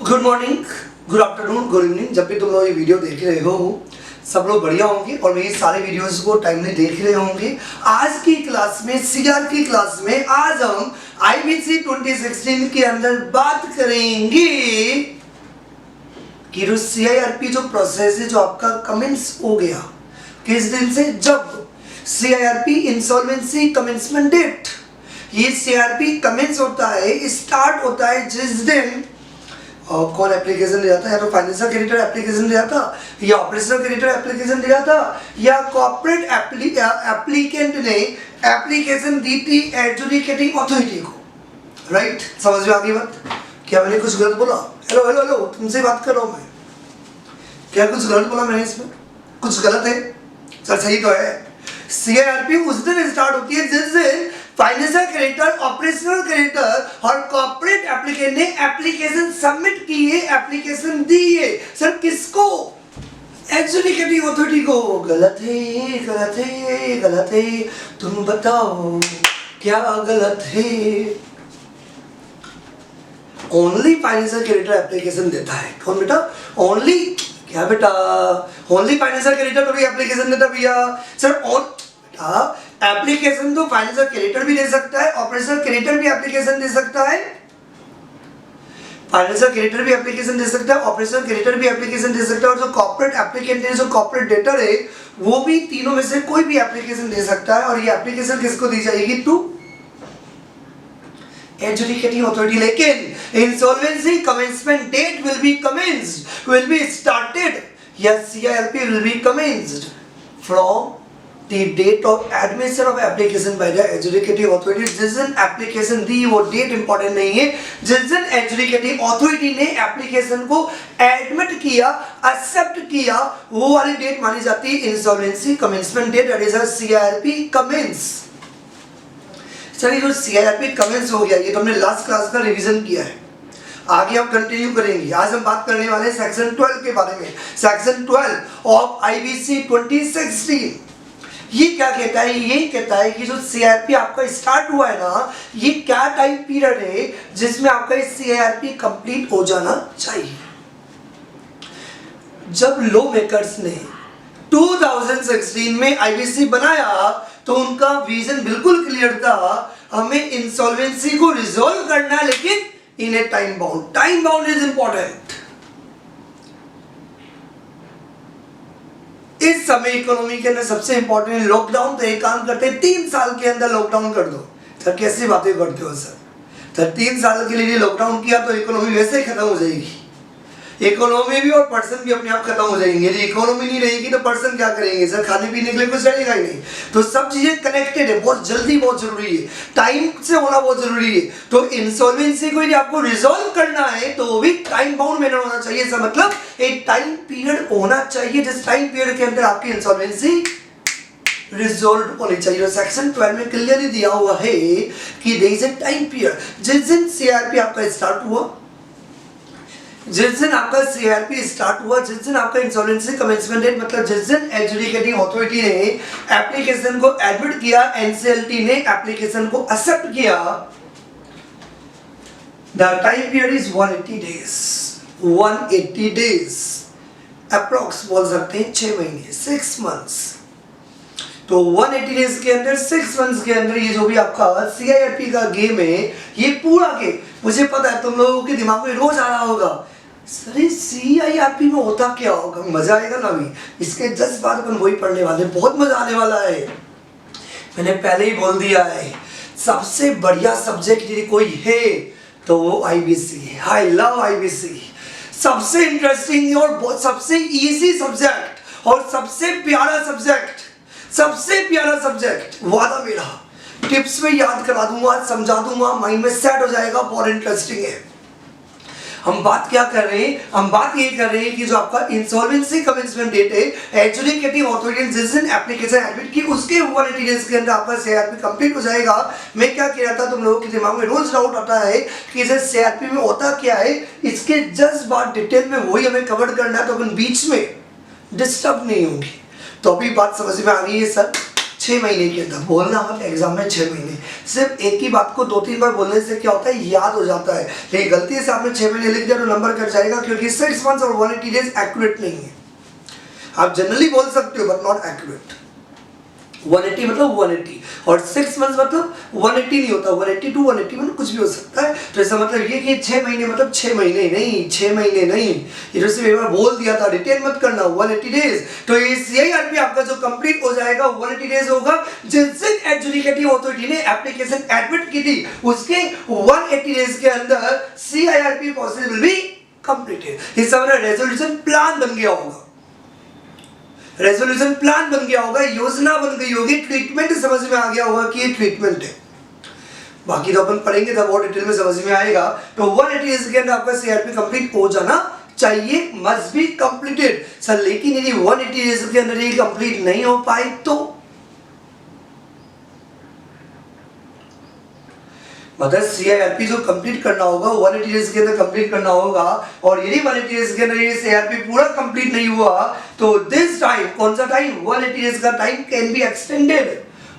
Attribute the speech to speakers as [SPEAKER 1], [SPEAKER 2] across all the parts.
[SPEAKER 1] Good morning, good afternoon, good evening. जब भी तुम लोग ये वीडियो देख रहे हो सब लोग बढ़िया होंगे और मेरी सारे वीडियोस को टाइमली देख रहे होंगे। आज की क्लास में सीआर की क्लास में आज हम आईबीसी 2016 के अंदर बात करेंगे कि जो सीआईआरपी जो प्रोसेस है जो आपका कमेंस हो गया किस दिन से, जब सीआईआरपी इंसॉल्वेंसी कमेंसमेंट डेट। ये सीआईआरपी कमेंस होता है, स्टार्ट होता है जिस दिन कौन एप्लीकेशन दिया था, या तो फाइनेंशियल क्रेडिटर एप्लीकेशन दिया था, या ऑपरेशनल क्रेडिटर एप्लीकेशन दिया था, या कॉर्पोरेट एप्लीकेंट ने एप्लीकेशन दी थी एडजुडिकेटिंग अथॉरिटी को। राइट, समझ में आ गई बात? क्या मैंने कुछ गलत बोला? हेलो हेलो हेलो, तुमसे बात कर रहा हूँ मैं। क्या कुछ गलत बोला मैंने? इसमें कुछ गलत है? सर सही तो है। सीआईआरपी उस दिन स्टार्ट होती है जिस दिन फाइनेंशियल क्रेडिटर, ऑपरेशनल क्रेडिटर और कॉर्पोरेट एप्लीकेंट ने एप्लीकेशन सबमिट की है, एप्लीकेशन दी है। सर किसको? एडजुडिकेटिंग अथॉरिटी को। गलत है, गलत है, गलत है। तुम बताओ क्या गलत है? ओनली फाइनेंशियल क्रेडिटर एप्लीकेशन देता है। कौन बेटा? ओनली क्या बेटा? ओनली फाइनेंशियल क्रेडिटर को एप्लीकेशन देता भैया। सर एप्लीकेशन तो फाइनेंशियल क्रेडिटर भी दे सकता है, ऑपरेशनल क्रेडिटर भी एप्लीकेशन दे सकता है, फाइनेंशियल क्रेडिटर भी एप्लीकेशन दे सकता है, ऑपरेशनल क्रेडिटर भी एप्लीकेशन दे सकता है, और जो कॉर्पोरेट एप्लीकेंट है, जो कॉर्पोरेट डेटर है, वो भी तीनों में से कोई भी एप्लीकेशन दे सकता है। और ये एप्लीकेशन किसको दी जाएगी? To adjudicating authority. लेकिन insolvency commencement date will be commenced, will be started, या CIRP will be commenced from the date of admission of application by the adjudicating authority। जिस दिन एप्लीकेशन दी वो डेट इंपॉर्टेंट नहीं है, जिस दिन एडजुडिकेटिंग अथॉरिटी ने एप्लीकेशन को एडमिट किया, एक्सेप्ट किया, वो वाली डेट मानी जाती है insolvency commencement date, that is a CIRP commence. चलिए, जो सीआईआरपी कमेंस हो गया ये तो हमने लास्ट क्लास का रिवीजन किया है, आगे हम कंटिन्यू करेंगे। आज हम बात करने वाले हैं सेक्शन 12 के बारे में। सेक्शन 12 ऑफ आईबीसी 2016 ये क्या कहता है? ये कहता है कि जो सीआईआरपी आपका स्टार्ट हुआ है ना, ये क्या टाइम पीरियड है जिसमें आपका सीआईआरपी कंप्लीट हो जाना चाहिए। जब लॉ मेकर्स ने 2016 में आईबीसी बनाया तो उनका विजन बिल्कुल क्लियर था, हमें इंसॉल्वेंसी को रिजॉल्व करना है, लेकिन in a time bound. Time bound is important. इस समय इकोनॉमी के अंदर सबसे इंपॉर्टेंट लॉकडाउन। तो एक काम करते हैं, 3 साल के अंदर लॉकडाउन कर दो। सर कैसी बातें करते हो सर? सर 3 साल के लिए लॉकडाउन किया तो इकोनॉमी वैसे ही खत्म हो जाएगी। इकोनॉमी भी और पर्सन भी अपने आप खत्म हो जाएंगे। यदि इकोनॉमी नहीं रहेगी तो पर्सन क्या करेंगे? सर खाने पीने के लिए कुछ रहेगा ही नहीं। तो सब चीजें कनेक्टेड है, बहुत जल्दी बहुत जरूरी है, टाइम से होना बहुत जरूरी है। तो इंसॉल्वेंसी को यदि आपको रिजॉल्व करना है तो वो भी टाइम बाउंड मैनर होना चाहिए। इसका मतलब एक टाइम पीरियड होना चाहिए जिस टाइम पीरियड के अंदर आपकी इंसॉल्वेंसी रिजॉल्व होनी चाहिए। सेक्शन 12 में क्लियरली दिया हुआ है कि there is a time period. जिस दिन सीआईआरपी आपका स्टार्ट हुआ, जिस दिन आपका सीआईआरपी स्टार्ट हुआ, जिस दिन आपका इंसॉल्वेंसी कमेंसमेंट डेट, मतलब जिस दिन एडजुडिकेटिंग अथॉरिटी ने एप्लीकेशन को एडमिट किया, एनसीएलटी ने एप्लीकेशन को एक्सेप्ट किया, the time period is 180 days. 180 days approx बोल सकते हैं, 6 महीने, 6 मंथ्स। तो 180 डेज के अंदर, 6 मंथ्स के अंदर ये जो भी आपका सीआईआरपी का गेम है, ये पूरा गेम, मुझे पता है तुम लोगों के दिमाग में रोज आ रहा होगा, सर सीआईआरपी में होता क्या होगा? मजा आएगा ना? अभी इसके 10 बार अपन वही पढ़ने वाले, बहुत मजा आने वाला है। मैंने पहले ही बोल दिया है, सबसे बढ़िया सब्जेक्ट यदि कोई है तो वो आईबीसी है। I love IBC. सबसे इंटरेस्टिंग और सबसे इजी सब्जेक्ट और सबसे प्यारा सब्जेक्ट, सबसे प्यारा सब्जेक्ट। वादा मेरा, टिप्स में याद करा दूंगा, समझा दूंगा, माइंड में सेट हो जाएगा, बहुत इंटरेस्टिंग है। हम बात क्या कर रहे हैं? हम बात ये कर रहे हैं कि जो आपका इंसॉल्वेंसी कमेंसमेंट डेट है, एडजुडिकेटिंग अथॉरिटी जिस दिन एप्लीकेशन एडमिट की उसके 180 डेज के अंदर आपका सीआईआरपी कंप्लीट हो जाएगा। मैं क्या कह रहा था, तुम लोगों के दिमाग में रोज डाउट आता है कि इसे सीआईआरपी में होता क्या है, इसके 10 बार डिटेल में वही हमें कवर करना है, तो अपन बीच में डिस्टर्ब नहीं होंगे। तो अभी बात समझ में आ गई है सर? 6 महीने के अंदर। बोलना मत एग्जाम में 6 महीने, सिर्फ एक ही बात को 2-3 बार बोलने से क्या होता है, याद हो जाता है। लेकिन गलती से आपने 6 महीने लिख दिया तो नंबर कट जाएगा, क्योंकि 6 मंथ्स और 180 डेज एक्यूरेट नहीं है। आप जनरली बोल सकते हो बट नॉट एक्यूरेट। 180 मतलब 180 और 6 मंथ्स मतलब 180 नहीं होता, 180 टू 180 मतलब कुछ भी हो सकता है। तो इसका मतलब ये कि 6 महीने मतलब 6 महीने नहीं, 6 महीने नहीं, ये जो सिर्फ एक बार बोल दिया था, रिटेन मत करना। 180 डेज, तो इस CIRP आपका जो कंप्लीट हो जाएगा 180 डेज होगा। जिस दिन एडजुडिकेटिंग अथॉरिटी ने एप्लीकेशन एडमिट की थी उसके 180 डेज के अंदर CIRP process will be completed. इसका मतलब रेजोल्यूशन प्लान बन गया होगा, रेजोल्यूशन प्लान बन गया होगा, योजना बन गई होगी, ट्रीटमेंट समझ में आ गया होगा कि ये ट्रीटमेंट है। बाकी तो अपन पढ़ेंगे तब और डिटेल में समझ में आएगा। तो 180 डेज के अंदर आपका CIRP कंप्लीट हो जाना चाहिए, मस्ट बी कंप्लीटेड सर। लेकिन यदि 180 डेज के अंदर ये कंप्लीट नहीं हो पाए तो मतलब CIRP जो कंप्लीट करना होगा 180 डेज के अंदर कंप्लीट करना होगा, और यदि 180 डेज के अंदर ये CIRP पूरा कंप्लीट नहीं हुआ तो दिस टाइम, कौन सा टाइम, 180 डेज का time can be extended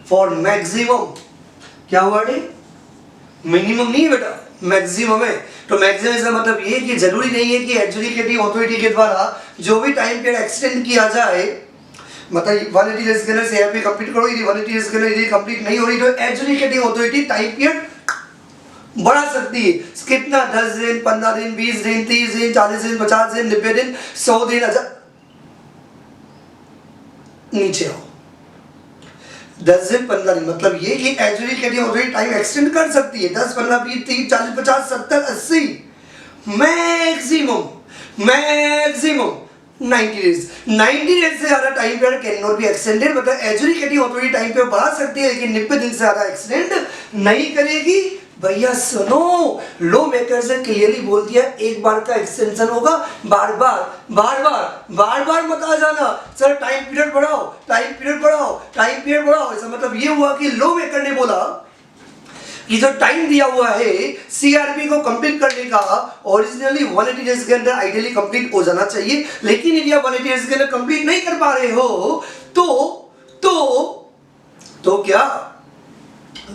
[SPEAKER 1] for maximum, क्या वर्ड है, मिनिमम नहीं है बेटा, मैक्सिमम है। तो मैक्सिमम इसका मतलब ये कि जरूरी नहीं है कि एडजुडिकेटिंग अथॉरिटी के द्वारा जो भी टाइम पीरियड एक्सटेंड किया जाए, मतलब 180 डेज के अंदर CIRP कंप्लीट करो, यदि 180 डेज के अंदर यदि कंप्लीट नहीं हो रही तो एडजुडिकेटिंग अथॉरिटी टाइम पीरियड बढ़ा सकती है। कितना, 10 दिन, 15 दिन, 20 दिन, 30 दिन, 40 दिन, 50 दिन, 90 दिन, 100 दिन, 1000, नीचे आओ, 10 दिन, 15 दिन, मतलब ये कि एडजुडिकेटिंग अथॉरिटी टाइम एक्सटेंड कर सकती है 10, 15, 20, 30, 40, 50, 70, 80, मैक्सिमम 90 डेज। 90 डेज से ज्यादा time period can not be extended, मतलब एडजुडिकेटिंग अथॉरिटी टाइम पीरियड बढ़ा सकती है लेकिन 90 दिन से ज्यादा एक्सटेंड नहीं करेगी। भैया सुनो, लॉ मेकर ने क्लियरली बोल दिया एक बार का एक्सटेंशन होगा, बार बार मत आ जाना सर टाइम पीरियड बढ़ाओ, टाइम पीरियड बढ़ाओ, टाइम पीरियड बढ़ाओ। इसका मतलब ये हुआ कि लॉ मेकर ने बोला कि जो टाइम दिया हुआ है CIRP को कंप्लीट करने का, ओरिजिनली 180 डेज के अंदर आइडियली कंप्लीट हो जाना चाहिए, लेकिन यदि आप 180 डेज के अंदर कंप्लीट नहीं कर पा रहे हो तो क्या,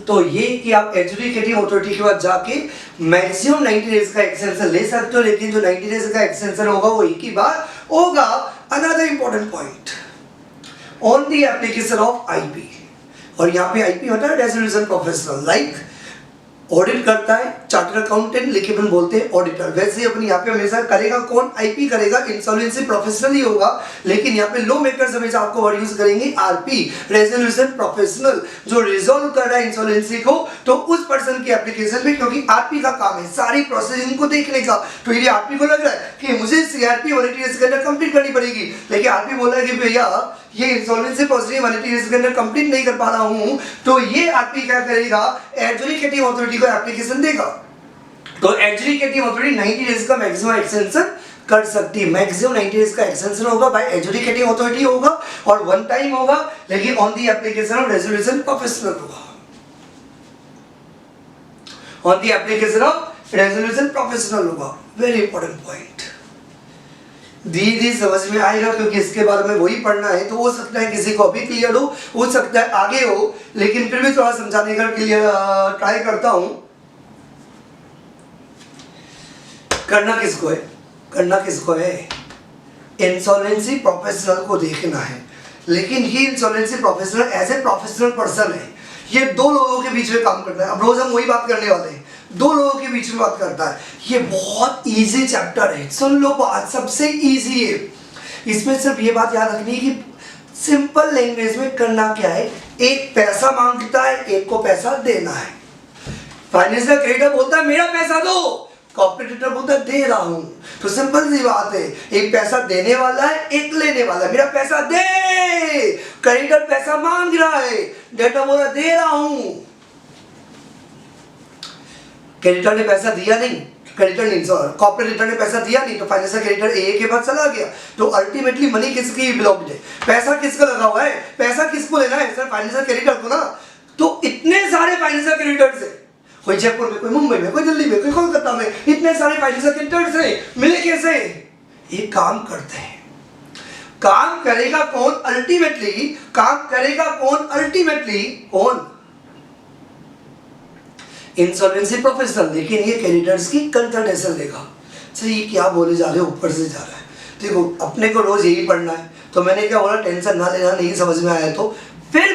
[SPEAKER 1] तो ये कि आप एडजुडिकेटिंग अथॉरिटी के पास जाके मैक्सिमम 90 डेज का एक्सटेंशन ले सकते हो, लेकिन जो 90 डेज का एक्सटेंशन होगा वो एक ही बार होगा। Another important point on the application of IP, और यहाँ पे IP होता है रेजोल्यूशन प्रोफेशनल, लाइक ऑडिट करता है चार्टर्ड अकाउंटेंट, लेकिन अपन बोलते हैं ऑडिटर। वैसे ही अपन यहाँ पे हमेशा करेगा कौन, IP करेगा, इंसॉल्वेंसी प्रोफेशनल ही होगा, लेकिन यहाँ पे लॉ मेकर्स हमेशा आपको वर्ड यूज करेंगे RP, रेजोल्यूशन प्रोफेशनल, जो रिजॉल्व कर रहा है इंसॉल्वेंसी को, तो उस पर्सन की एप्लीकेशन में, क्योंकि RP का काम है सारी प्रोसेसिंग को देखने का, तो यदि RP को लग रहा है कि मुझे CIRP 180 डेज के अंदर कंप्लीट करनी पड़ेगी, लेकिन RP बोल रहा है कि भैया ये इंसॉल्वेंसी प्रोसीडिंग 180 डेज के अंदर कंप्लीट नहीं कर पा रहा हूं, तो ये RP क्या करेगा, एडजुडिकेटिंग अथॉरिटी को एप्लीकेशन देगा। तो एडजुडिकेटिंग अथॉरिटी 90 डेज का मैक्सिमम एक्सटेंशन कर सकती है, मैक्सिमम 90 डेज का एक्सटेंशन होगा बाय एडजुडिकेटिंग अथॉरिटी होगा और वन टाइम होगा, लेकिन on the application of resolution professional होगा, on the application of resolution professional होगा। वेरी इंपॉर्टेंट पॉइंट, धीरे समझ में आएगा क्योंकि इसके बारे में वही पढ़ना है, तो हो सकता है किसी को अभी क्लियर हो सकता है आगे हो, लेकिन फिर भी थोड़ा समझाने का क्लियर ट्राई करता हूं। करना किसको है, इंसॉल्वेंसी प्रोफेशनल को देखना है, लेकिन ये insolvency professional as a professional person है, ये दो लोगों के बीच में काम करता है। अब रोज हम वही बात करने वाले हैं, दो लोगों के बीच में बात करता है। ये बहुत इजी चैप्टर है, सुन लो बात, सबसे इजी है। इसमें सिर्फ ये बात याद रखनी है कि सिंपल लैंग्वेज में करना क्या है, एक पैसा मांगता है, एक को पैसा देना है। फाइनेंशियल क्रेडिटर बोलता है मेरा पैसा दो, कॉर्पोरेटर बोलता है दे रहा हूं। तो सिंपल सी बात है, एक पैसा देने वाला है, एक लेने वाला है। मेरा पैसा दे, क्रेडिटर पैसा मांग रहा है, डेटा बोला दे रहा हूं। क्रेडिटर ने पैसा दिया नहीं, कॉर्पोरेटर ने पैसा दिया नहीं, तो फाइनेंशियल क्रेडिटर ए के पास चला गया। तो अल्टीमेटली मनी किसकी बिलोंग्ड है, पैसा किसका लगा हुआ है, पैसा किसको लेना है सर, फाइनेंशियल क्रेडिटर को ना। तो इतने सारे फाइनेंशियल क्रेडिटर्स है, कोई जयपुर में, कोई मुंबई में, कोई दिल्ली में, कोई कोलकाता में, इतने सारे फाइनेंशियल क्रेडिटर्स है, मिले कैसे, एक काम करते हैं, काम करेगा कौन अल्टीमेटली? काम करेगा कौन अल्टीमेटली? कौन? Insolvency professional. लेकिन ये क्रेडिटर्स की कंसल्टेशन लेगा। सर ये क्या बोले जा रहे हो, ऊपर से जा रहा है। देखो अपने को रोज यही पढ़ना है, तो मैंने क्या बोला, टेंशन ना लेना, नहीं समझ में आया तो फिर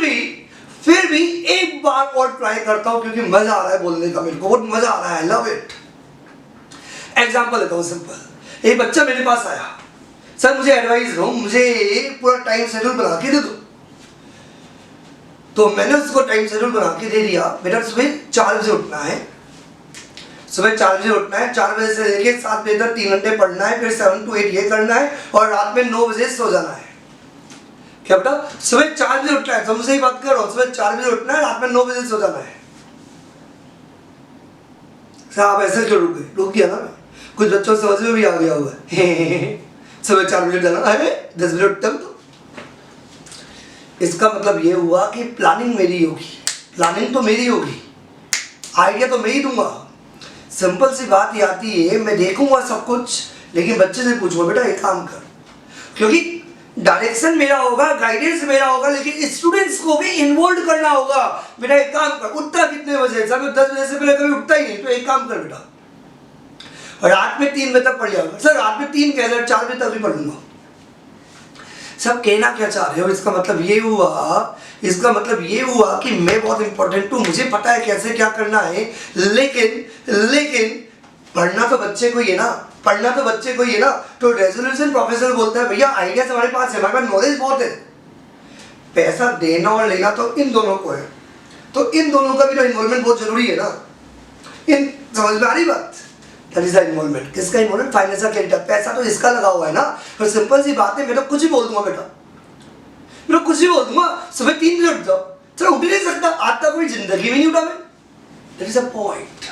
[SPEAKER 1] भी एक बार और ट्राई करता हूं, क्योंकि मजा आ रहा है बोलने का, मेरे को बहुत मजा आ रहा है, लव इट। एग्जाम्पल देता हूँ सिंपल। एक बच्चा मेरे पास आया, सर मुझे एडवाइस दो, मुझे पूरा टाइम शेड्यूल बना के दे दो। तो मैंने उसको टाइम शेड्यूल बना के दे दिया, बेटा सुबह 4 बजे उठना है, सुबह 4 बजे उठना है, 4 बजे से लेके 7 बजे तक 3 घंटे पढ़ना है, फिर 7 to 8 ये करना है, और रात में 9 बजे सो जाना है। क्या बेटा? सुबह 4 बजे उठना है, तुमसे ही बात कर रहा हूँ, सुबह 4 बजे उठना है, रात में 9 बजे सो जाना है। सर आप ऐसे क्यों रुक गए? रुक गया ना, कुछ बच्चों समझ में भी आ गया हुआ है। सुबह 4 बजे जाना है, 10 बजे उठता हूं। तो इसका मतलब ये हुआ कि प्लानिंग मेरी होगी, प्लानिंग तो मेरी होगी, आइडिया तो मैं ही दूंगा। सिंपल सी बात ये आती है, मैं देखूंगा सब कुछ, लेकिन बच्चे से पूछूंगा बेटा एक काम कर, क्योंकि डायरेक्शन मेरा होगा, गाइडेंस मेरा होगा, लेकिन स्टूडेंट्स को भी इन्वॉल्व करना होगा। बेटा एक काम कर, उठता कितने बजे? सर मैं 10 बजे से पहले कभी उठता ही नहीं, तो एक काम कर बेटा रात में 3 बजे तक पढ़ जाऊंगा। सर रात में 3 कह रहे, 4 बजे तक भी पढ़ लूंगा। सब कहना क्या चाह रहे हो? इसका मतलब ये हुआ कि मैं बहुत इंपॉर्टेंट हूँ, मुझे पता है कैसे क्या करना है, लेकिन पढ़ना तो बच्चे को ही है ना, पढ़ना तो बच्चे को ही है ना। तो रेजोल्यूशन प्रोफेसर बोलता है भैया आइडियाज हमारे पास है, हमारे पास नॉलेज बहुत है, पैसा देना और लेना तो इन दोनों को है, तो इन दोनों का भी तो इन्वॉल्वमेंट बहुत जरूरी है ना। इन समझ में आ रही बात? That is the involvement. किसका इन्वॉल्वमेंट? Financial creditor. पैसा तो इसका लगा हुआ है ना। तो सिंपल सी बात है, मैं तो कुछ भी बोल दूंगा बेटा, मैं तो कुछ भी बोल दूंगा, सुबह 3 बजे उठ जाओ। चलो उठ ही नहीं सकता, आज तक कोई जिंदगी में नहीं उठा मैं। That is a point.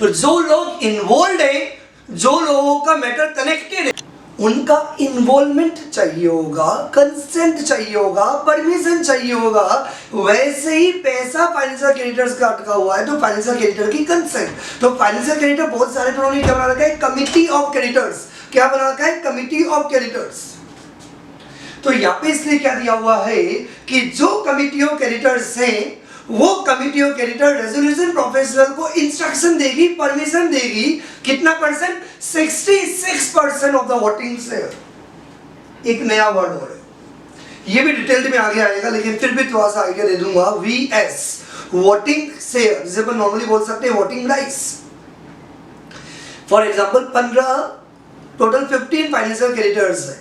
[SPEAKER 1] जो लोग इन्वॉल्व है, जो लोगों का मैटर कनेक्टेड है, उनका इन्वॉल्वमेंट चाहिए होगा, कंसेंट चाहिए होगा, परमिशन चाहिए होगा। वैसे ही पैसा फाइनेंशियल क्रेडिटर्स का अटका हुआ है, तो फाइनेंशियल क्रेडिटर की कंसेंट। तो फाइनेंशियल क्रेडिटर बहुत सारे उन्होंने क्या बना रखा है? Committee of creditors. क्या बना रखा है? Committee of creditors. तो यहाँ पे इसलिए क्या दिया हुआ है कि जो कमिटी ऑफ क्रेडिटर्स हैं, वो committee of creditor resolution professional को इंस्ट्रक्शन देगी, परमिशन देगी। कितना percent? 66% of the voting share. एक नया वर्ड और है, ये भी डिटेल में आगे आएगा, लेकिन फिर भी थोड़ा सा आइडिया दे दूंगा। VS वोटिंग शेयर, जिसे अपन नॉर्मली बोल सकते हैं voting rights. For example 15 total 15 financial creditors है,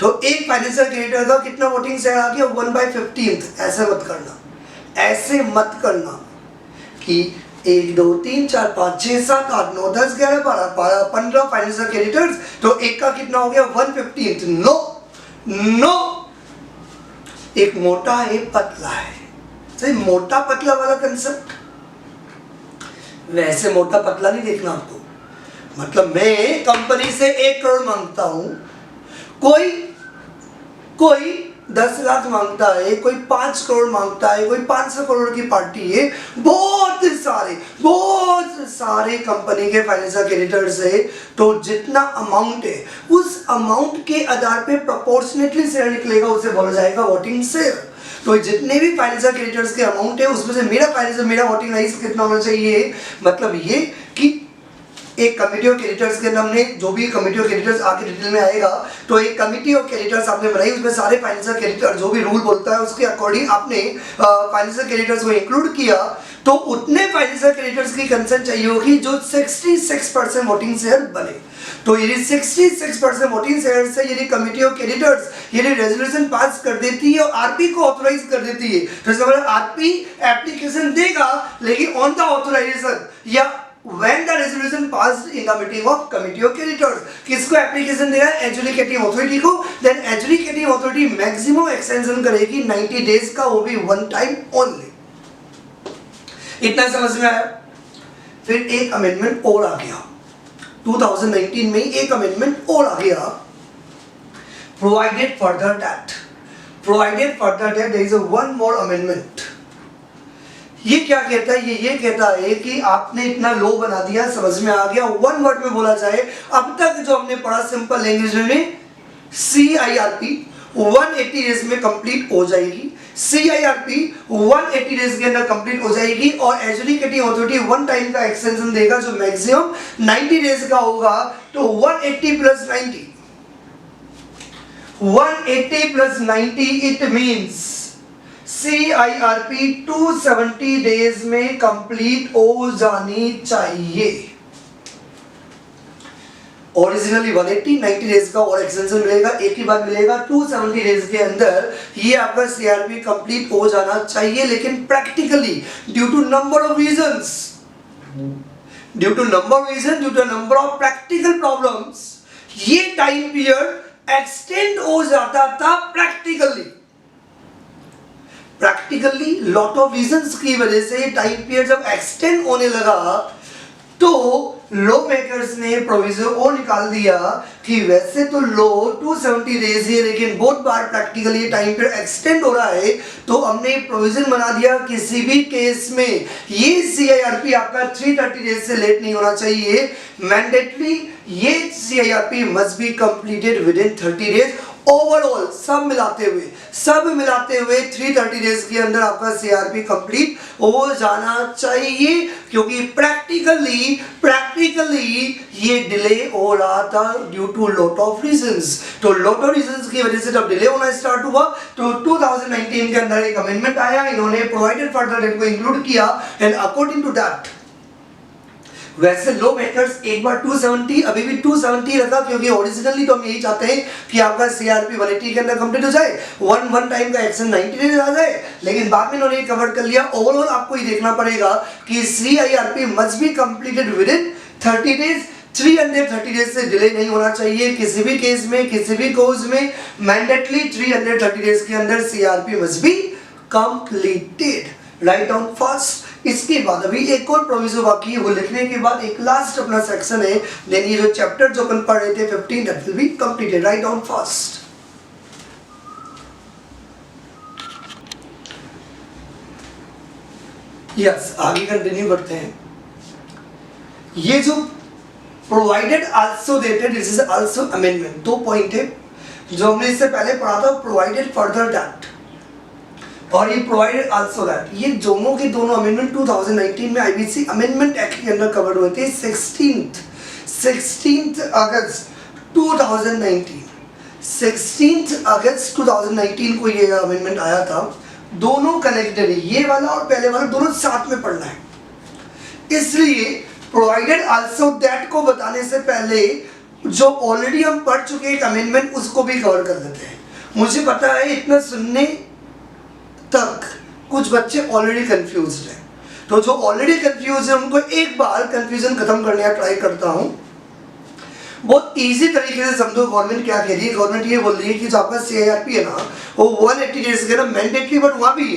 [SPEAKER 1] तो एक फाइनेंशियल क्रेडिटर का कितना वोटिंग शेयर आ गया? 1/15। ऐसे मत करना कि 1 2 3 4 5 6 7 8 9 10 11 12 15 फाइनेंशियल क्रेडिटर्स, तो एक का कितना हो गया? 1/15। नो, एक मोटा है, पतला है। सही, मोटा पतला वाला कंसेप्ट। वैसे मोटा पतला नहीं देखना आपको। मतलब मैं कंपनी से 1 करोड़ मांगता हूं, कोई 10 लाख मांगता है, कोई 5 करोड़ मांगता है, कोई 500 करोड़ की पार्टी है, बहुत सारे कंपनी के फाइनेंशियल क्रेडिटर्स है। तो जितना अमाउंट है, उस अमाउंट के आधार पे प्रोपोर्शनेटली शेयर निकलेगा, उसे बोला जाएगा वोटिंग शेयर। तो जितने भी फाइनेंशियल क्रेडिटर्स के अमाउंट है, उसमें से मेरा वोटिंग राइट्स कितना होना चाहिए? मतलब ये कि एक कमिटी ऑफ क्रेडिटर्स के अंदर हमने, जो भी कमिटी ऑफ क्रेडिटर्स आगे डिटेल में आएगा, तो एक कमिटी ऑफ क्रेडिटर्स आपने बनाई, उसमें सारे फाइनेंशियल क्रेडिटर जो भी रूल बोलता है उसके अकॉर्डिंग आपने फाइनेंशियल क्रेडिटर्स को इंक्लूड किया। तो उतने फाइनेंशियल क्रेडिटर्स की कंसेंट चाहिए होगी जो 66% वोटिंग शेयर बने। तो यदि 66% वोटिंग शेयर से यदि कमिटी ऑफ क्रेडिटर्स यदि रेजोल्यूशन पास कर देती है और आरपी को ऑथोराइज कर देती है, तो इसका मतलब आरपी एप्लीकेशन देगा, लेकिन ऑन द ऑथोराइजेशन या when the resolution passed in the meeting of committee of creditors, किसको एप्लीकेशन देगा? एजुकेटिंग अथॉरिटी को। Then adjudicating authority maximum extension करेगी 90 डेज का, वो भी 1 टाइम ओनली। इतना समझ में आया? फिर एक अमेंडमेंट और आ गया 2019 में, एक अमेंडमेंट और आ गया, provided further that there is one more amendment. ये क्या कहता है? ये कहता है कि आपने इतना लो बना दिया, समझ में आ गया। 1 वर्ड में बोला जाए, अब तक जो हमने पढ़ा सिंपल लैंग्वेज में, CIRP 180 डेज में कंप्लीट हो जाएगी। CIRP 180 डेज के अंदर कंप्लीट हो जाएगी और एजुकेटिंग अथॉरिटी वन टाइम का एक्सटेंशन देगा जो मैक्सिमम 90 डेज का होगा। तो 180 plus 90, 180 plus 90 it means CIRP 270 days में कंप्लीट हो जानी चाहिए। ओरिजिनली 180, 90 डेज का और एक्सटेंशन मिलेगा, एक ही बार मिलेगा। 270 डेज के अंदर ये आपका CIRP कंप्लीट हो जाना चाहिए। लेकिन practically due to number of reasons, due to number of practical problems, ये टाइम पीरियड एक्सटेंड हो जाता था प्रैक्टिकली लॉट ऑफ रीजंस की वजह से टाइम पीरियड जब एक्सटेंड होने लगा तो लॉ मेकर्स ने प्रोविजन और निकाल दिया कि वैसे तो लॉ 270 डेज है लेकिन बहुत बार प्रैक्टिकली टाइम पीरियड एक्सटेंड हो रहा है, तो हमने प्रोविजन बना दिया किसी भी केस में ये CIRP आपका 330 डेज से लेट नहीं होना चाहिए। मैंडेटरी ये CIRP must be completed with in 30 days. Overall सब मिलाते हुए 330 डेज के अंदर आपका CIRP कंप्लीट हो जाना चाहिए, क्योंकि प्रैक्टिकली ये डिले हो रहा था due to lot of reasons. तो लॉट ऑफ रीजंस की वजह से जब डिले होना स्टार्ट हुआ तो 2019 के अंदर एक अमेंडमेंट आया, इन्होंने प्रोवाइडेड फर्दर डेट को इंक्लूड किया एंड अकॉर्डिंग टू दैट वैसे लॉ मेकर्स एक बार 270 अभी भी 270 रखा, क्योंकि ओरिजिनली तो हम यही चाहते हैं कि आपका CIRP 180 के अंदर कंप्लीट हो जाए, वन टाइम का एक्शन 90 डेज आ जाए, लेकिन बाद में इन्होंने कवर कर लिया। ओवरऑल आपको ये देखना पड़ेगा कि CIRP must be completed with in 30 days. 330 days से डिले नहीं होना चाहिए किसी भी केस में, किसी भी कोज में। मैंडेटली 330 डेज के अंदर CIRP must be completed. Write down fast. इसके बाद अभी एक और प्रोविजन बाकी है, वो लिखने के बाद एक लास्ट अपना सेक्शन है, देन ये जो चैप्टर जो अपन पढ़ रहे थे 15 that will be completed. Write down fast. Yes, आगे कंटिन्यू करते हैं। ये जो provided also dated this is also amendment, दो पॉइंट है जो हमने इससे पहले पढ़ा था, प्रोवाइडेड फर्दर दैट और ये प्रोवाइडेड आल्सो दैट। ये दोनों के दोनों अमेंडमेंट 2019 में IBC अमेंडमेंट एक्ट के अंदर कवर्ड हुए थे। 16 अगस्त 2019, 16 अगस्त 2019 को ये अमेंडमेंट आया था। दोनों कनेक्टेड है, ये वाला और पहले वाला दोनों साथ में पढ़ना है, इसलिए प्रोवाइडेड आल्सो दैट को बताने से पहले जो ऑलरेडी हम पढ़ चुके एक अमेंडमेंट उसको भी कवर कर देते हैं। मुझे पता है इतना सुनने तक कुछ बच्चे ऑलरेडी कंफ्यूज्ड हैं, तो जो ऑलरेडी कंफ्यूज है उनको एक बार कंफ्यूजन खत्म करने का ट्राई करता हूं। बहुत इजी तरीके से समझो गवर्नमेंट क्या कह रही है। गवर्नमेंट ये बोल रही है कि जो आपका CIRP है ना वो 180 डेज के ना मैंडेटरी, बट वहां भी है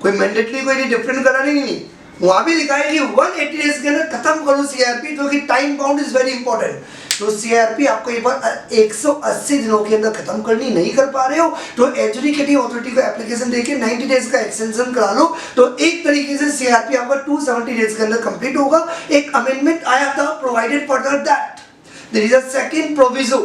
[SPEAKER 1] कोई मैंडेटरी कोई डिफरेंट करा नहीं, वहां भी लिखा है कि 180 डेज के अंदर खत्म करो CIRP, क्योंकि time bound is very important. तो CIRP आपको एक बार 180 दिनों के अंदर खत्म करनी नहीं कर पा रहे हो तो एजुकेटिंग अथॉरिटी को एप्लीकेशन देके 90 डेज का एक्सटेंशन करा लो, तो एक तरीके से CIRP आपका 270 डेज के अंदर कंप्लीट होगा। एक अमेंडमेंट आया था provided further that there is a second proviso.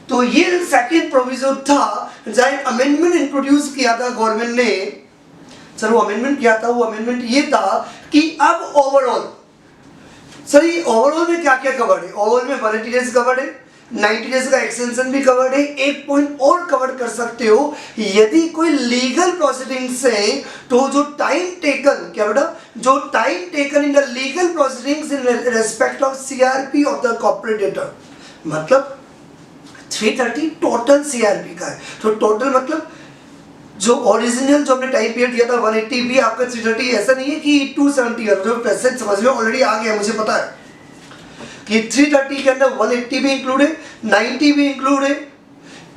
[SPEAKER 1] तो ये सेकंड प्रोविजो था जब अमेंडमेंट इंट्रोड्यूस किया था गवर्नमेंट ने। सर वो अमेंडमेंट क्या था? वो अमेंडमेंट ये था कि अब ओवरऑल सर ये ओवरऑल में क्या क्या कवर्ड है? ओवरऑल में 180 डेज कवर्ड है, 90 डेज का एक्सटेंशन भी कवर्ड है। एक पॉइंट और कवर कर सकते हो, यदि कोई लीगल प्रोसीडिंग्स है तो जो टाइम टेकन, क्या बेटा, जो time taken in the legal proceedings in respect of CIRP of the corporator, मतलब 330 टोटल CIRP का है। तो टोटल मतलब जो ओरिजिनल जो हमने टाइम पीरियड दिया था 180 भी आपका 330, ऐसा नहीं है कि 270 है। जो पैसेज समझ में ऑलरेडी आ गया, मुझे पता है कि 330 के अंदर 180 भी इंक्लूड है, 90 भी इंक्लूड है।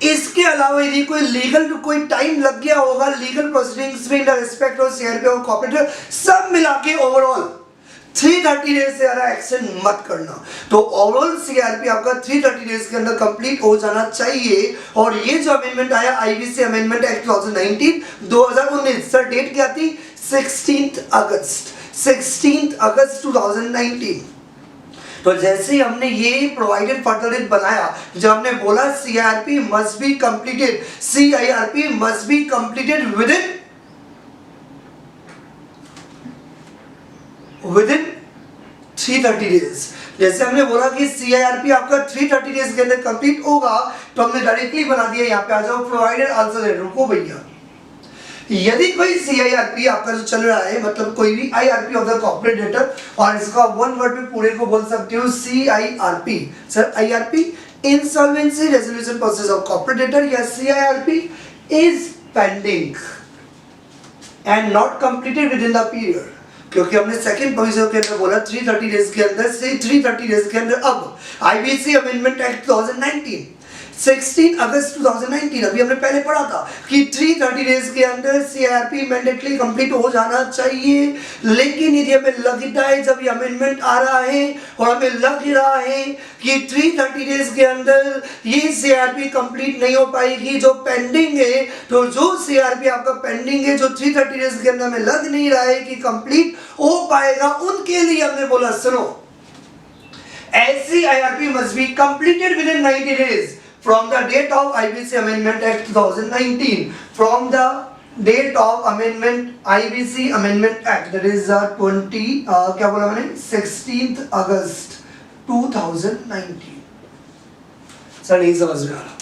[SPEAKER 1] इसके अलावा यदि कोई लीगल कोई टाइम लग गया होगा लीगल प्रोसीडिंग्स में इन रिस्पेक्ट ऑफ CIRP और कॉर्पोरेटर, सब मिला के ओवरऑल 330 डेज से ज़्यादा एक्शन मत करना। तो ओवरऑल CIRP आपका 330 डेज के अंदर कंप्लीट हो जाना चाहिए। और ये जो अमेंडमेंट आया IBC amendment act 2019, sir date क्या थी? 16 अगस्त 2019। तो जैसे ही हमने ये प्रोवाइडेड फर्दर डेट बनाया, जब हमने बोला CIRP must be completed, CIRP must be completed within 330 days. जैसे हमने बोला कि CIRP आपका 330 डेज के अंदर कंप्लीट होगा, तो हमने डायरेक्टली बना दिया, यहाँ पे आ जाओ प्रोवाइडेड आल्सो डेट। रुको भैया, यदि कोई CIRP आपका जो चल रहा है, मतलब कोई भी IRP of the corporate debtor, और इसका वन वर्ड में पूरे को बोल सकते हो CIRP। Sir IRP insolvency resolution process of corporate debtor, या CIRP is pending and not completed with in the period. क्योंकि हमने सेकंड प्रोविजन के अंदर बोला 330 डेज के अंदर से 330 डेज के अंदर। अब IBC अमेंडमेंट एक्ट 2019 16 अगस्त 2019 अभी हमने पहले पढ़ा था कि 330 डेज के अंदर CIRP मैंडेटली कंप्लीट हो जाना चाहिए। लेकिन यदि हमें लगता है, जब ये अमेंडमेंट आ रहा है और हमें लग रहा है कि 330 डेज के अंदर ये CIRP कंप्लीट नहीं हो पाएगी, जो पेंडिंग है, तो जो CIRP आपका पेंडिंग है, जो 330 डेज के अंदर हमें लग नहीं रहा है कि कंप्लीट हो पाएगा, उनके लिए हमने बोला सुनो, CIRP must be completed within 90 days from the date of IBC Amendment Act 2019, from the date of amendment IBC Amendment Act, that is 16th August 2019। Sir नहीं समझ में आ रहा,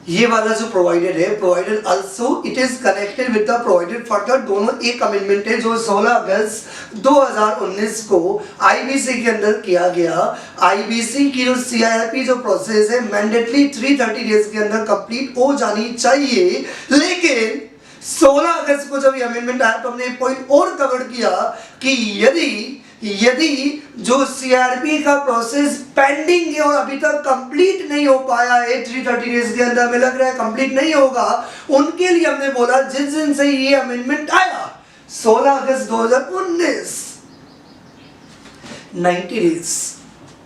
[SPEAKER 1] ये वाला जो प्रोवाइडेड है, provided also it is connected with the provided further, दोनों एक अमेंडमेंट है जो 16 अगस्त 2019 को IBC के अंदर किया गया। IBC की जो CIRP जो प्रोसेस है मैंडेटली 330 डेज के अंदर कंप्लीट हो जानी चाहिए। लेकिन 16 अगस्त को जब ये अमेंडमेंट आया तो हमने एक पॉइंट और कवर किया कि यदि जो CIRP का प्रोसेस पेंडिंग है और अभी तक कंप्लीट नहीं हो पाया है, 330 डेज के अंदर हमें लग रहा है कंप्लीट नहीं होगा, उनके लिए हमने बोला जिस दिन से ये अमेंडमेंट आया 16 अगस्त 2019, 90 डेज,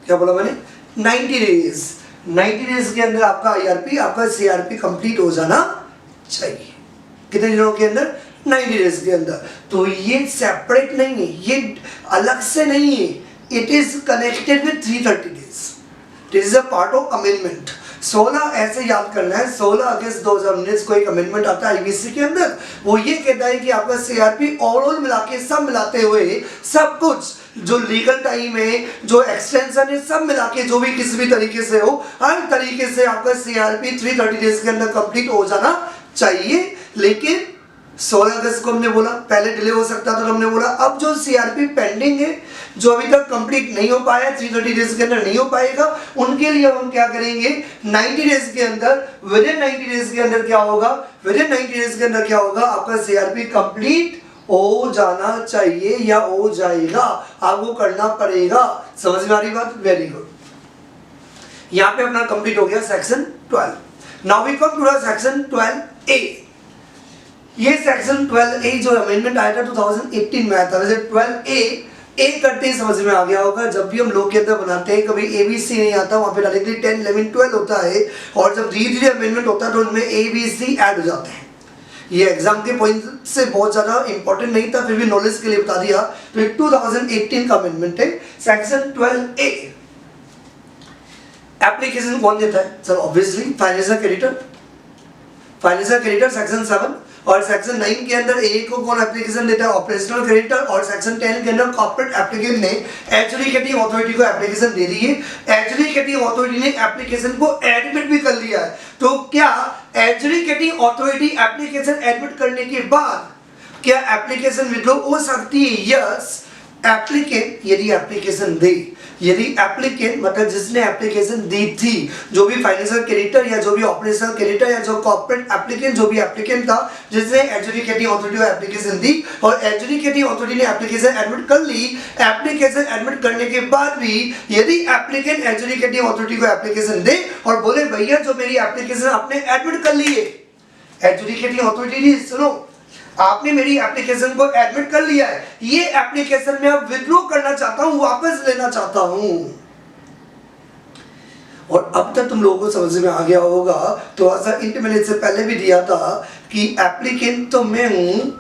[SPEAKER 1] क्या बोला मैंने, 90 डेज के अंदर आपका IRP, आपका CIRP कंप्लीट हो जाना चाहिए। कितने दिनों के अंदर, 90 डेज के अंदर। तो ये सेपरेट नहीं है, ये अलग से नहीं है, it is connected with 330 days, this is a part of amendment. 16 ऐसे याद करना है, 16 अगस्त 2019 को एक अमेंडमेंट आता है IBC के अंदर, वो ये कहता है कि आपका CIRP ओवरऑल मिला के, सब मिलाते हुए, सब कुछ जो लीगल टाइम है, जो एक्सटेंशन है, सब मिला के जो भी किसी भी तरीके से हो, हर तरीके से आपका CIRP 330 डेज के अंदर कंप्लीट हो जाना चाहिए। लेकिन 16 अगस्त को हमने बोला, पहले डिले हो सकता था, तो हमने बोला अब जो CIRP पेंडिंग है, जो अभी तक कंप्लीट नहीं हो पाया, 330 डेज के अंदर नहीं हो पाएगा, उनके लिए हम क्या करेंगे, 90 डेज के अंदर, विदिन 90 डेज के अंदर क्या होगा, विदिन 90 डेज के अंदर क्या होगा, आपका CIRP कंप्लीट हो जाना चाहिए या हो जाएगा, आपको करना पड़ेगा। समझ में आ रही बात, वेरी गुड। यहाँ पे अपना कंप्लीट हो गया section 12। Now we come to the section 12A। ये सेक्शन 12A जो अमेंडमेंट आया था 2018 में आया था, वैसे 12A करते ही समझ में आ गया होगा। जब भी हम लोग के अंदर बनाते हैं, कभी ABC नहीं आता, वहाँ पे डायरेक्टली 10, 11, 12 होता है, और जब धीरे धीरे अमेंडमेंट होता है तो उनमें ABC ऐड हो जाते हैं। ये एग्जाम के पॉइंट से बहुत ज़्यादा इंपॉर्टेंट नहीं था, फिर भी नॉलेज के लिए बता दिया। तो ये 2018 का अमेंडमेंट है, सेक्शन 12A। एप्लीकेशन कौन देता है sir? Obviously financial creditor section 7, और सेक्शन 9 के अंदर ए को कौन एप्लीकेशन देता है? Operational creditor. और सेक्शन 10 के अंदर कॉर्पोरेट एप्लीकेंट ने एडजुडिकेटिंग अथॉरिटी को एप्लीकेशन दे दी है, एडजुडिकेटिंग अथॉरिटी ने एप्लीकेशन को एडमिट भी कर लिया है। तो क्या एडजुडिकेटिंग अथॉरिटी एप्लीकेशन एडमिट करने के बाद क्या एप्लीकेशन विड्रॉ हो सकती है? यस, एप्लीकेंट यदि एप्लीकेशन दे, यदि एप्लीकेंट मतलब जिसने एप्लीकेशन दी थी, जो भी फाइनेंशियल क्रेडिटर या जो भी ऑपरेशनल क्रेडिटर या जो कॉर्पोरेट एप्लीकेंट, जो भी एप्लीकेंट था जिसने एडजुडिकेटिंग अथॉरिटी को एप्लीकेशन दी और एडजुडिकेटिंग अथॉरिटी ने एप्लीकेशन एडमिट कर ली, एप्लीकेशन एडमिट करने के बाद भी यदि एप्लीकेंट एडजुडिकेटिंग अथॉरिटी को एप्लीकेशन दे और बोले भैया जो मेरी एप्लीकेशन आपने एडमिट कर ली है, एडजुडिकेटिंग अथॉरिटी ने सुनो आपने मेरी एप्लीकेशन को एडमिट कर लिया है, ये एप्लीकेशन मैं अब विथड्रॉ करना चाहता हूं, वापस लेना चाहता हूं। और अब तक तुम लोगों को समझ में आ गया होगा, तो ऐसा इंट मैंने इससे पहले भी दिया था कि एप्लीकेंट तो मैं हूं,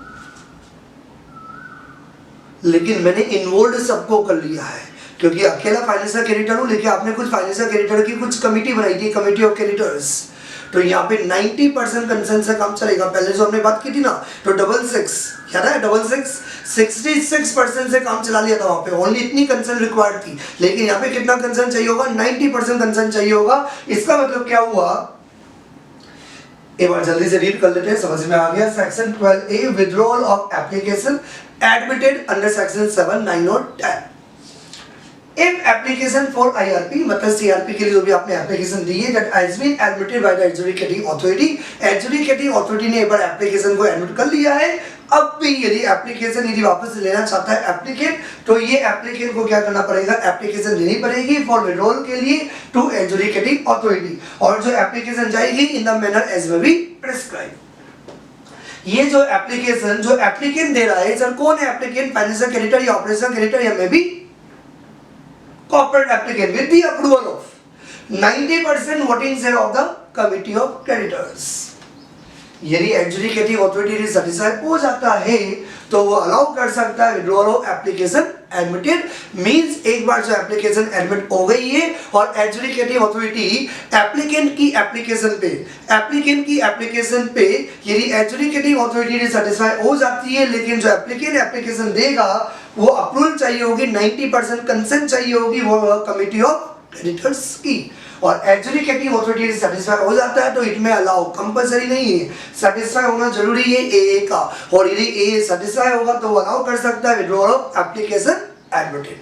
[SPEAKER 1] लेकिन मैंने इन्वॉल्व सबको कर लिया है क्योंकि अकेला फाइनेंशियल क्रेडिटर हूँ, लेकिन आपने कुछ फाइनेंशियल क्रेडिटर की कुछ कमिटी बनाई थी, कमिटी ऑफ क्रेडिटर्स, तो यहाँ पे 90% कंसेंट से काम चलेगा। पहले जो हमने बात की थी ना, तो 66 याद है, 66% से काम चला लिया था वहाँ पे, ओनली इतनी कंसेंट रिक्वायर्ड थी, लेकिन यहाँ पे कितना कंसेंट चाहिए होगा, 90% कंसेंट चाहिए होगा। इसका मतलब क्या हुआ, एक बार जल्दी से रीड कर लेते हैं, समझ में आ गया। Section 12A withdrawal of application admitted under section 7, 9 और 10। If application for IRP मतलब CRP के लिए जो भी आपने एप्लीकेशन दी है, that has been admitted by the adjudicating authority, adjudicating authority ने एक बार एप्लीकेशन को एडमिट कर लिया है, अब भी यदि एप्लीकेशन यदि वापस लेना चाहता है एप्लीकेंट, तो ये एप्लीकेंट को क्या करना पड़ेगा, एप्लीकेशन देनी पड़ेगी फॉर विड्रॉल के लिए टू एडजुडिकेटिंग अथॉरिटी, और जो एप्लीकेशन जाएगी in the manner as may be prescribe. ये जो एप्लीकेशन जो एप्लीकेंट दे रहा है, सर कौन है एप्लीकेंट, फाइनेंशियल क्रेडिटर या ऑपरेशनल क्रेडिटर या may be corporate applicant with the approval of 90% voting share of the committee of creditors। यदि एडजुडिकेटिंग अथॉरिटी सेटिस्फाई हो जाता है तो वो अलाउ कर सकता है withdrawal of application admitted, means एक बार जो एप्लीकेशन एडमिट हो गई है और एडजुडिकेटिंग अथॉरिटी एप्लीकेंट की एप्लीकेशन पे यदि एडजुडिकेटिंग अथॉरिटी सेटिस्फाई हो जाती है, लेकिन जो एप्लीकेंट एप्लीकेशन देगा वो अप्रूवल चाहिए होगी, 90% कंसेंट चाहिए होगी वो कमिटी ऑफ क्रेडिटर्स की, और एडजुडिकेटिंग अथॉरिटी सेटिस्फाई हो जाता है तो इट में अलाउ, कंपलसरी नहीं है, सेटिस्फाई होना जरूरी है ए का, और यदि ए सेटिस्फाई होगा तो वो अलाउ कर सकता है विड्रॉल ऑफ एप्लीकेशन एडमिटेड,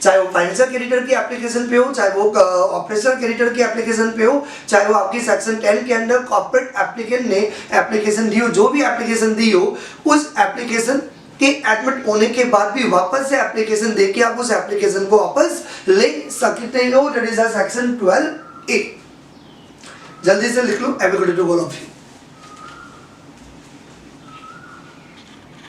[SPEAKER 1] चाहे वो फाइनेंशियल क्रेडिटर की एप्लीकेशन पे हो, चाहे वो ऑपरेशनल क्रेडिटर की एप्लीकेशन पे हो, चाहे वो आपकी सेक्शन 10 के अंडर कॉर्पोरेट एप्लीकेंट ने एप्लीकेशन दी हो, जो भी एप्लीकेशन दी हो, उस एप्लीकेशन के एडमिट होने के बाद भी वापस से एप्लीकेशन देके आप उस एप्लीकेशन को वापस ले सकते हो, दैट इज सेक्शन 12A। जल्दी से लिख लो, everybody to all of you.